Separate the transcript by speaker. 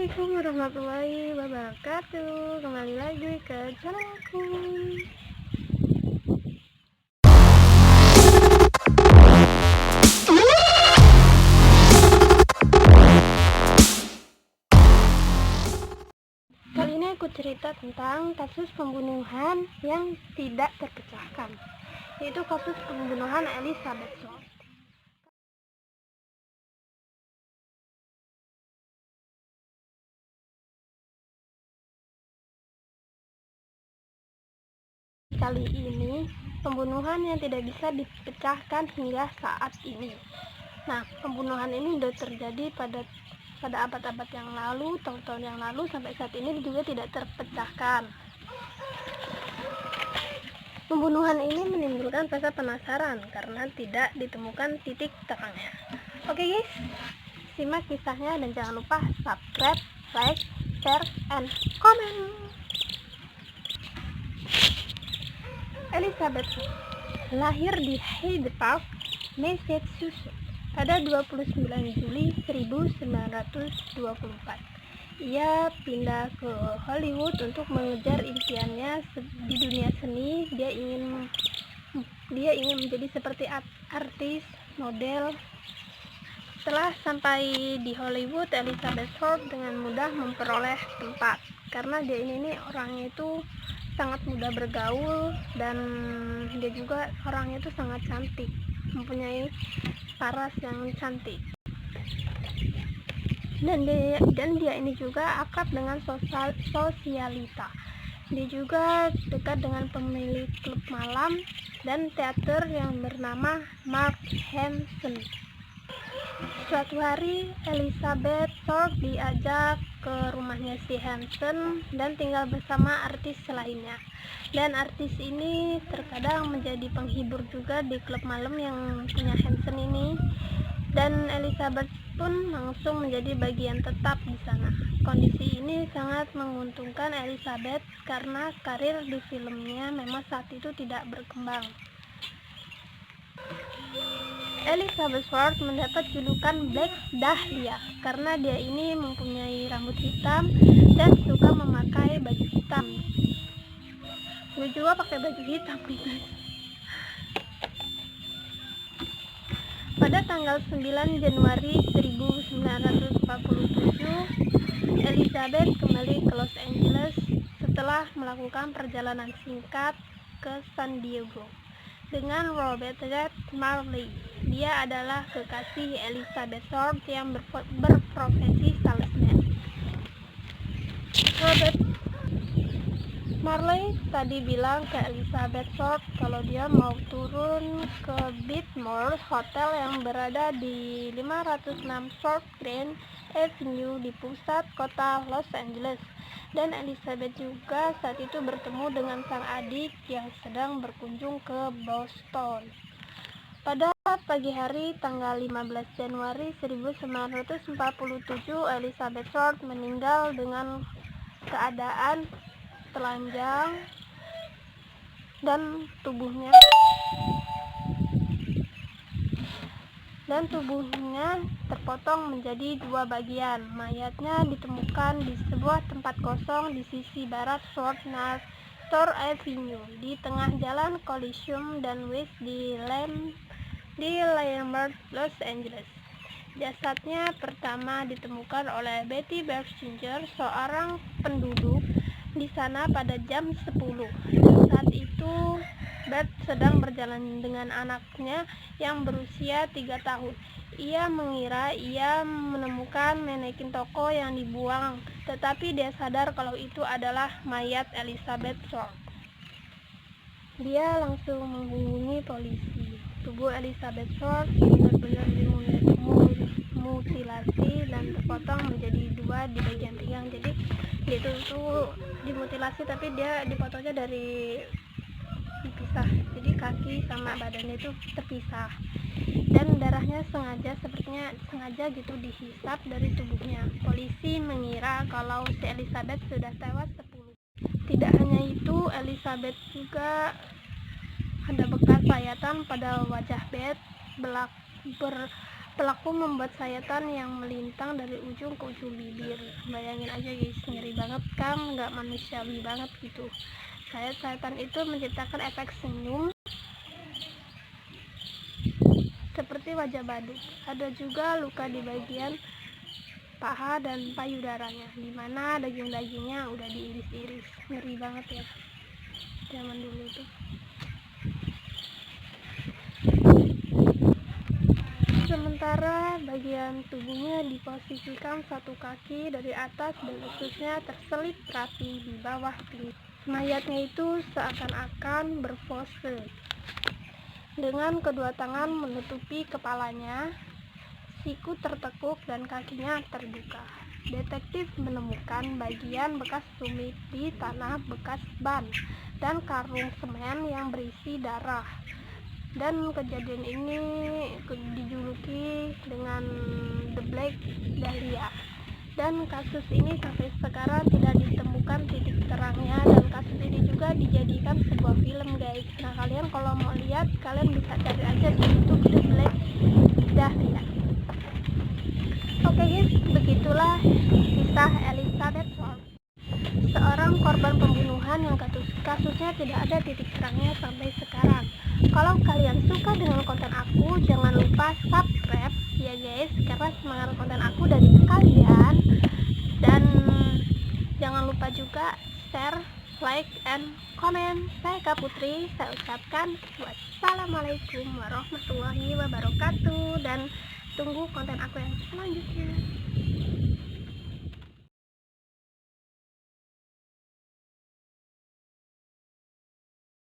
Speaker 1: Assalamualaikum warahmatullahi wabarakatuh. Kembali lagi ke channelku. Kali ini aku cerita tentang kasus pembunuhan yang tidak terpecahkan, yaitu kasus pembunuhan Elizabeth Short. Kali ini pembunuhan yang tidak bisa dipecahkan hingga saat ini. Nah, pembunuhan ini sudah terjadi pada abad-abad yang lalu, tahun-tahun yang lalu, sampai saat ini juga tidak terpecahkan. Pembunuhan ini menimbulkan rasa penasaran karena tidak ditemukan titik terangnya. Oke guys, simak kisahnya dan jangan lupa subscribe, like, share, and comment. Elizabeth lahir di Hyde Park, Massachusetts pada 29 Juli 1924. Ia pindah ke Hollywood untuk mengejar impiannya di dunia seni. Dia ingin menjadi seperti artis, model. Setelah sampai di Hollywood, Elizabeth Short dengan mudah memperoleh tempat karena dia ini orangnya itu sangat mudah bergaul dan dia juga orangnya itu sangat cantik, mempunyai paras yang cantik. Dan dia ini juga akrab dengan sosialita. Dia juga dekat dengan pemilik klub malam dan teater yang bernama Mark Hansen. Suatu hari Elizabeth Short diajak ke rumahnya si Hansen dan tinggal bersama artis lainnya. Dan artis ini terkadang menjadi penghibur juga di klub malam yang punya Hansen ini. Dan Elizabeth pun langsung menjadi bagian tetap di sana. Kondisi ini sangat menguntungkan Elizabeth karena karir di filmnya memang saat itu tidak berkembang. Elizabeth Short mendapat julukan Black Dahlia karena dia ini mempunyai rambut hitam dan suka memakai baju hitam. Gue juga pakai baju hitam nih guys. Pada tanggal 9 Januari 1947, Elizabeth kembali ke Los Angeles setelah melakukan perjalanan singkat ke San Diego dengan Robert Red Marley. Dia adalah kekasih Elizabeth Short yang berprofesi salesman. Robert Marley tadi bilang ke Elizabeth Short kalau dia mau turun ke Biltmore Hotel yang berada di 506 South Grand Avenue di pusat kota Los Angeles. Dan Elizabeth juga saat itu bertemu dengan sang adik yang sedang berkunjung ke Boston. Pada pagi hari tanggal 15 Januari 1947, Elizabeth Short meninggal dengan keadaan telanjang dan tubuhnya terpotong menjadi dua bagian. Mayatnya ditemukan di sebuah tempat kosong di sisi barat South Avenue di tengah jalan Coliseum dan West di Leimert, Los Angeles. Jasadnya pertama ditemukan oleh Betty Bersinger, seorang penduduk di sana pada jam 10. Saat itu Beth sedang berjalan dengan anaknya yang berusia 3 tahun. Ia mengira ia menemukan manekin toko yang dibuang, tetapi dia sadar kalau itu adalah mayat Elizabeth Short. Dia langsung menghubungi polisi. Tubuh Elizabeth Short benar-benar dimutilasi dan terpotong menjadi dua di bagian pinggang. Jadi itu tuh dimutilasi tapi dia dipotongnya dari dipisah, jadi kaki sama badannya itu terpisah, dan darahnya sepertinya sengaja gitu dihisap dari tubuhnya. Polisi mengira kalau si Elizabeth sudah tewas 10. Tidak hanya itu, Elizabeth juga ada bekas sayatan pada wajah Beth Pelaku membuat sayatan yang melintang dari ujung ke ujung bibir. Bayangin aja guys, ngeri banget kan, nggak manusiawi banget gitu. Sayatan itu menciptakan efek senyum seperti wajah badut. Ada juga luka di bagian paha dan payudaranya, dimana daging-dagingnya udah diiris-iris. Ngeri banget ya, zaman dulu tuh. Sementara bagian tubuhnya diposisikan satu kaki dari atas dan ususnya terselip rapi di bawah pinggul. Mayatnya itu seakan-akan berpose dengan kedua tangan menutupi kepalanya, siku tertekuk dan kakinya terbuka. Detektif menemukan bagian bekas tumit di tanah bekas ban dan karung semen yang berisi darah. Dan kejadian ini dijuluki dengan The Black Dahlia. Dan kasus ini sampai sekarang tidak ditemukan titik terangnya, dan kasus ini juga dijadikan sebuah film guys. Nah kalian kalau mau lihat, kalian bisa cari aja di YouTube The Black Dahlia. Oke guys, begitulah kisah Elizabeth Warren, seorang korban pembunuhan yang kasusnya tidak ada titik terangnya sampai sekarang. Kalau kalian suka dengan konten aku, jangan lupa subscribe ya guys, karena semangat konten aku dari kalian. Dan jangan lupa juga share, like, and comment. Saya Kak Putri, saya ucapkan wassalamualaikum warahmatullahi wabarakatuh, dan tunggu konten aku yang selanjutnya.